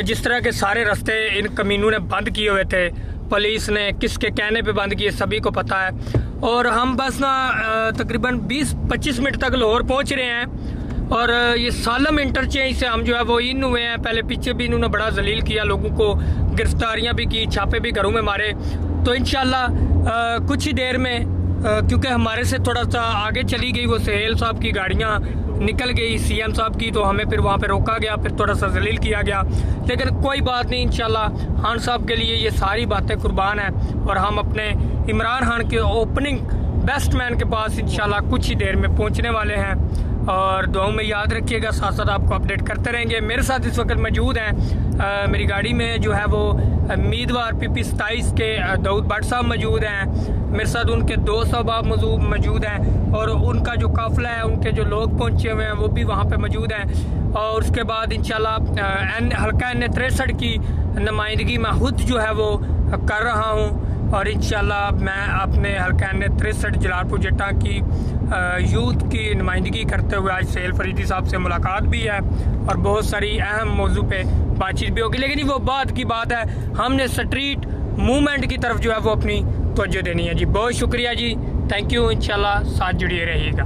जिस तरह के सारे रास्ते इन कमीनों ने बंद किए हुए थे, पुलिस ने किसके कहने पे बंद किए सभी को पता है। और हम बस ना तकरीबन 20-25 मिनट तक लाहौर पहुंच रहे हैं। और ये सालम इंटरचेंज से हम जो है वो इन हुए हैं। पहले पीछे भी इन्होंने बड़ा जलील किया, लोगों को गिरफ्तारियां भी की, छापे भी घरों में मारे। तो इंशाल्लाह कुछ ही देर में क्योंकि हमारे से थोड़ा सा आगे चली गई वो सहेल साहब की गाड़ियाँ निकल गई, सीएम साहब की, तो हमें फिर वहाँ पे रोका गया, फिर थोड़ा सा जलील किया गया। लेकिन कोई बात नहीं, इंशाल्लाह खान साहब के लिए ये सारी बातें कुर्बान हैं। और हम अपने इमरान खान के ओपनिंग बेस्ट मैन के पास इंशाल्लाह कुछ ही देर में पहुँचने वाले हैं। और दुआओं में याद रखिएगा, साथ साथ आपको अपडेट करते रहेंगे। मेरे साथ इस वक्त मौजूद हैं मेरी गाड़ी में जो है वो उम्मीदवार PP 27 के दाऊद भट्ट साहब मौजूद हैं। मेरे साथ उनके दोस्त साहब मौजूद हैं और उनका जो काफिला है, उनके जो लोग पहुंचे हुए हैं वो भी वहां पे मौजूद हैं। और उसके बाद इंशाल्लाह हल्का N63 की नुमाइंदगी मैं खुद जो है वो कर रहा हूं। और इंशाल्लाह मैं अपने हल्का N63 जलालपुर जट्टा की यूथ की नुमाइंदगी करते हुए आज सहेल फरीदी साहब से मुलाकात भी है और बहुत सारी अहम मौजू पे बातचीत भी होगी। लेकिन वो बात की बात है, हमने स्ट्रीट मूवमेंट की तरफ जो है वो अपनी तवज्जो देनी है जी। बहुत शुक्रिया जी, थैंक यू। इंशाल्लाह साथ जुड़िए रहिएगा।